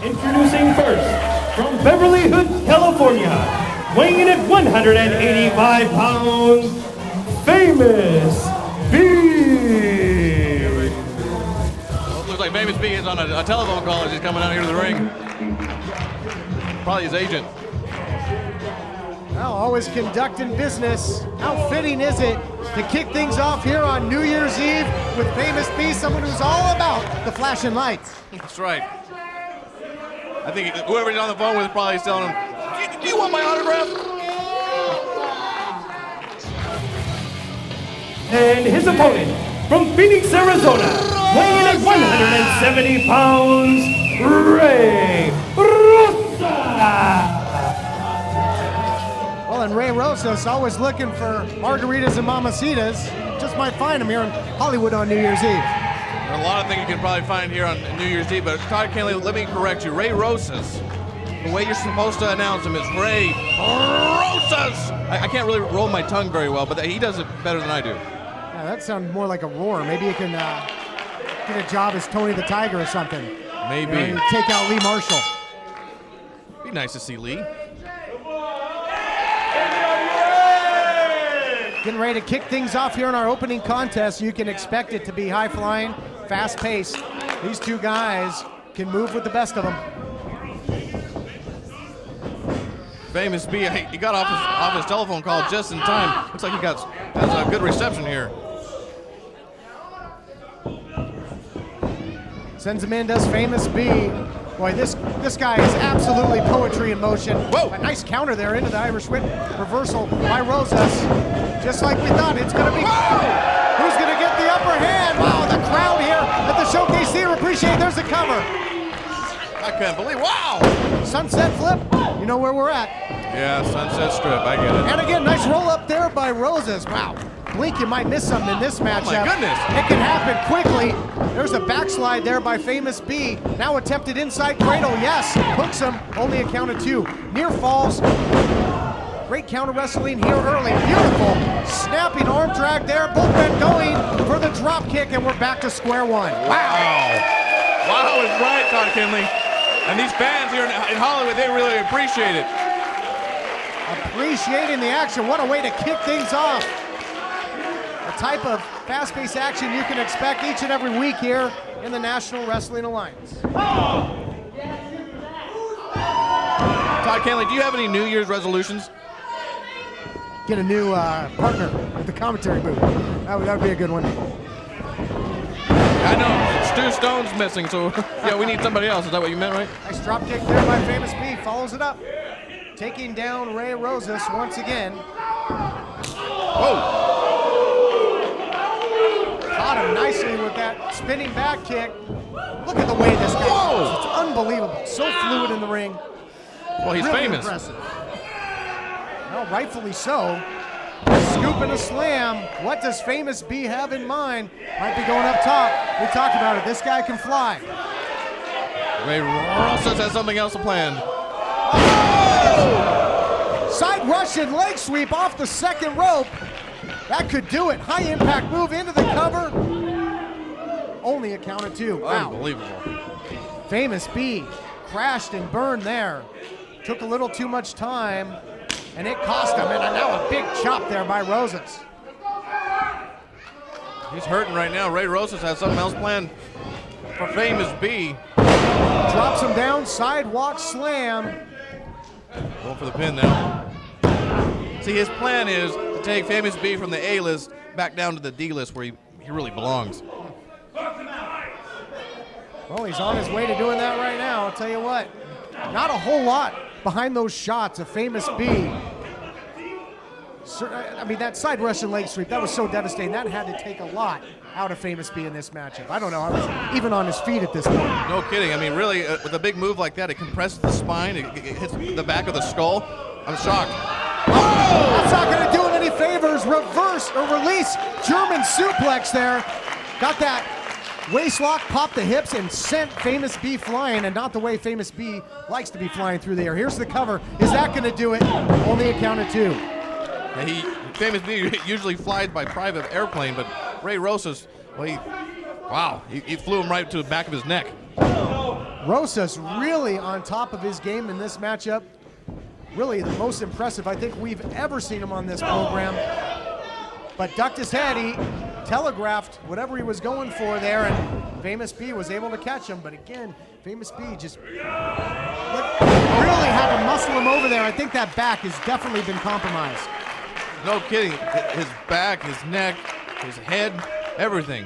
Introducing first, from Beverly Hills, California, weighing in at 185 pounds, Famous B. Well, it looks like Famous B is on a telephone call as he's coming out here to the ring. Probably his agent. Well, always conducting business. How fitting is it to kick things off here on New Year's Eve with Famous B, someone who's all about the flashing lights. That's right. I think whoever's on the phone with is probably telling him, do you want my autograph? And his opponent, from Phoenix, Arizona, weighing in at 170 pounds, Ray Rosas. Well, and Ray Rosas always looking for margaritas and mamacitas. Just might find them here in Hollywood on New Year's Eve. There are a lot of things you can probably find here on New Year's Eve, but Todd Kenley, let me correct you. Ray Rosas, the way you're supposed to announce him is Ray Rosas. I can't really roll my tongue very well, but he does it better than I do. Yeah, that sounds more like a roar. Maybe you can get a job as Tony the Tiger or something. Maybe. You know, take out Lee Marshall. Be nice to see Lee. Getting ready to kick things off here in our opening contest. You can expect it to be high-flying, fast-paced. These two guys can move with the best of them. Famous B, he got off his telephone call just in time. Looks like he has a good reception here. Sends him in, does Famous B. Boy, this guy is absolutely poetry in motion. Whoa! A nice counter there into the Irish whip reversal by Rosas. Just like we thought, it's going to be... Whoa! Who's going to get the upper hand? Wow, the crowd here at the Showcase Theater appreciate there's a cover. I can't believe, wow! Sunset flip, you know where we're at. Yeah, Sunset Strip, I get it. And again, nice roll up there by Rosas. Wow, blink, you might miss something in this matchup. Oh my goodness. It can happen quickly. There's a backslide there by Famous B. Now attempted inside cradle, yes. Hooks him, only a count of two. Near falls. Great counter wrestling here early. Beautiful snapping arm drag there. Both men going for the drop kick, and we're back to square one. Wow. Wow is right, Todd Kenley. And these fans here in Hollywood, they really appreciate it. Appreciating the action. What a way to kick things off. A type of fast-paced action you can expect each and every week here in the National Wrestling Alliance. Todd Kenley, do you have any New Year's resolutions? Get a new partner at the commentary booth. That would be a good one. I know, Stu Stone's missing, so yeah, we need somebody else. Is that what you meant, right? Nice drop kick there by Famous B. Follows it up. Taking down Ray Rosas once again. Whoa! Caught him nicely with that spinning back kick. Look at the way this guy moves. It's unbelievable. So fluid in the ring. Well, he's really famous. Impressive. Well, rightfully so. Scoop and a slam. What does Famous B have in mind? Might be going up top. We talked about it. This guy can fly. Ray Rosas has something else planned. Oh! Side Russian leg sweep off the second rope. That could do it. High impact move into the cover. Only a count of two. Wow. Unbelievable. Famous B crashed and burned there. Took a little too much time, and it cost him. And now a big chop there by Rosas. He's hurting right now. Ray Rosas has something else planned for Famous B. Drops him down, sidewalk slam. Going for the pin now. See, his plan is to take Famous B from the A list back down to the D list where he really belongs. Well, he's on his way to doing that right now. I'll tell you what, not a whole lot behind those shots of Famous B. I mean, that side Russian leg sweep, that was so devastating. That had to take a lot out of Famous B in this matchup. I don't know, I was even on his feet at this point. No kidding. I mean, really, with a big move like that, it compresses the spine, it hits the back of the skull. I'm shocked. Oh! That's not going to do him any favors. Reverse or release German suplex there. Got that waist lock, popped the hips, and sent Famous B flying, and not the way Famous B likes to be flying through the air. Here's the cover. Is that going to do it? Only a count of two. Famous B usually flies by private airplane, but Ray Rosas, well, he flew him right to the back of his neck. Rosas really on top of his game in this matchup. Really the most impressive I think we've ever seen him on this program. But ducked his head, he telegraphed whatever he was going for there, and Famous B was able to catch him. But again, Famous B just really had to muscle him over there. I think that back has definitely been compromised. No kidding. His back, his neck, his head, everything.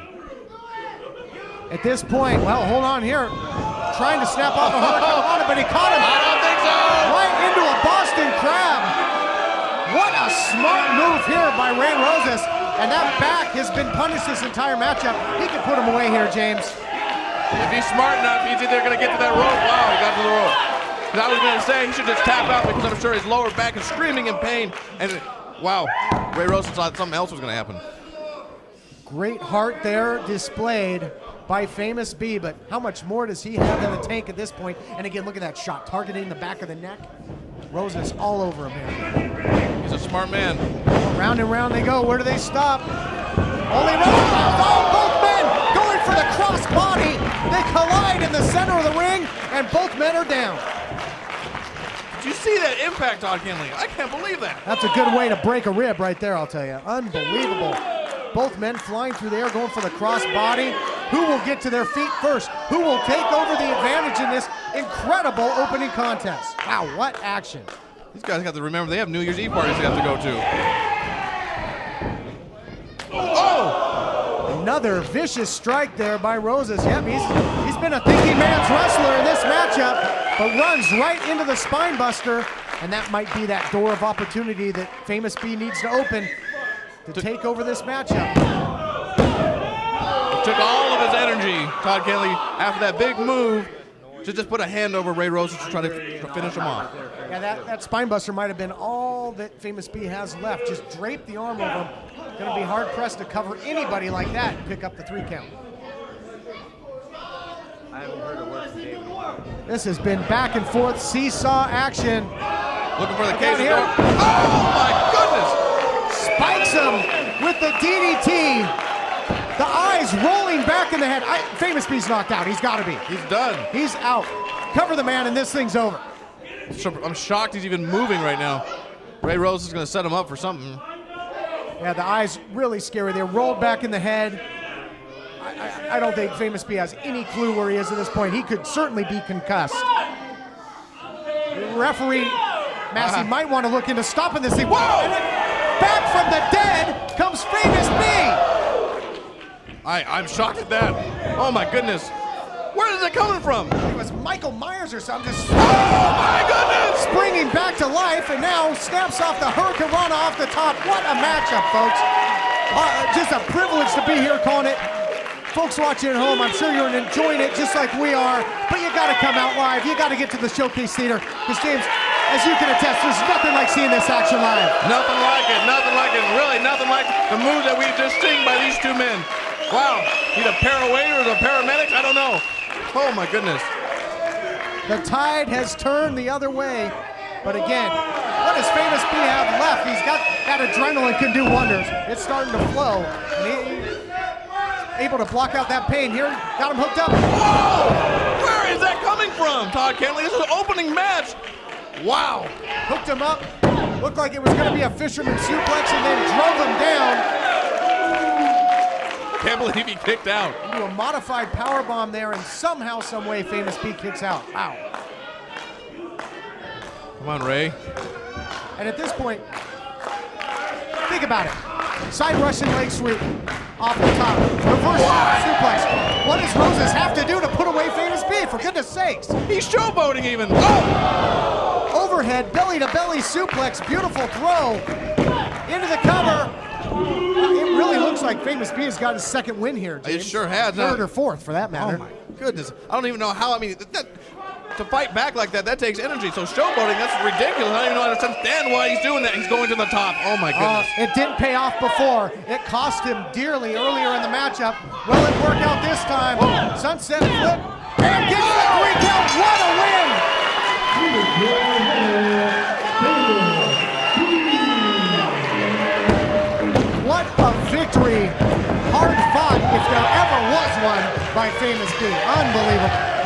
At this point, well, hold on here. Trying to snap off a hurricane, but he caught him. I don't think so. Right into a Boston Crab. What a smart move here by Ray Rosas. And that back has been punished this entire matchup. He can put him away here, James. If he's smart enough, he's either going to get to that rope. Wow, he got to the rope. I was going to say he should just tap out because I'm sure his lower back is screaming in pain. And wow, Ray Rosas thought something else was going to happen. Great heart there displayed by Famous B, but how much more does he have in the tank at this point? And again, look at that shot, targeting the back of the neck. Rosas all over him here. He's a smart man. Round and round they go. Where do they stop? Only Rosas. Oh, both men going for the cross body. They collide in the center of the ring, and both men are down. Did you see that impact, Todd Kinley? I can't believe that. That's a good way to break a rib right there, I'll tell you. Unbelievable. Both men flying through the air, going for the cross body. Who will get to their feet first? Who will take over the advantage in this incredible opening contest? Wow, what action. These guys got to remember they have New Year's Eve parties they have to go to. Oh! Another vicious strike there by Rosas. Yep, he's been a thinking man's wrestler in this matchup, but runs right into the spine buster, and that might be that door of opportunity that Famous B needs to open to take over this matchup. Took all of his energy, Todd Kinley, after that big move, to just put a hand over Ray Rosas to try to finish him off. Yeah, that spine buster might have been all that Famous B has left. Just drape the arm over him. Going to be hard pressed to cover anybody like that and pick up the 3 count. I haven't heard a word from Dave in a while. This has been back and forth seesaw action. Looking for the cage here. Oh my goodness! Spikes him with the DDT. The eyes rolling back in the head. Famous B's knocked out. He's got to be. He's done. He's out. Cover the man and this thing's over. I'm shocked he's even moving right now. Ray Rosas is going to set him up for something. Yeah, the eyes really scary. They're rolled back in the head. I don't think Famous B has any clue where he is at this point. He could certainly be concussed. Referee Massey might want to look into stopping this thing. Whoa! And then back from the dead comes Famous B. I'm shocked at that. Oh my goodness. Where is it coming from? It was Michael Myers or something. Just oh my goodness! Springing back to life, and now snaps off the Hurricane Rana off the top. What a matchup, folks. Just a privilege to be here calling it. Folks watching at home, I'm sure you're enjoying it just like we are, but you got to come out live. You got to get to the Showcase Theater, because James, as you can attest, there's nothing like seeing this action live. Nothing like it, really nothing like the move that we just seen by these two men. Wow, he's a paraway or the paramedics, I don't know. Oh my goodness. The tide has turned the other way, but again, what does Famous B have left? He's got that adrenaline can do wonders. It's starting to flow. And he's able to block out that pain here. Got him hooked up. Whoa! Where is that coming from, Todd Kinley? This is an opening match. Wow. Hooked him up. Looked like it was going to be a fisherman suplex and then drove him down. Can't believe he kicked out. Into a modified power bomb there, and somehow, some way, Famous B kicks out. Wow. Come on, Ray. And at this point, think about it. Side Russian leg sweep off the top. Reverse suplex. What does Rosas have to do to put away Famous B, for goodness sakes? He's showboating even. Oh! Overhead, belly-to-belly suplex. Beautiful throw. Into the cover. It really looks like Famous B has got his second win here, James. It sure has. Third or fourth, for that matter. Oh, my goodness. I don't even know how. I mean, to fight back like that, that takes energy. So showboating, that's ridiculous. I don't even know how to understand why he's doing that. He's going to the top. Oh, my goodness. It didn't pay off before. It cost him dearly earlier in the matchup. Will it work out this time? Whoa. Sunset flip. And gets the 3 count. What a win! What a victory. Hard fought, if there ever was one, by Famous B. Unbelievable.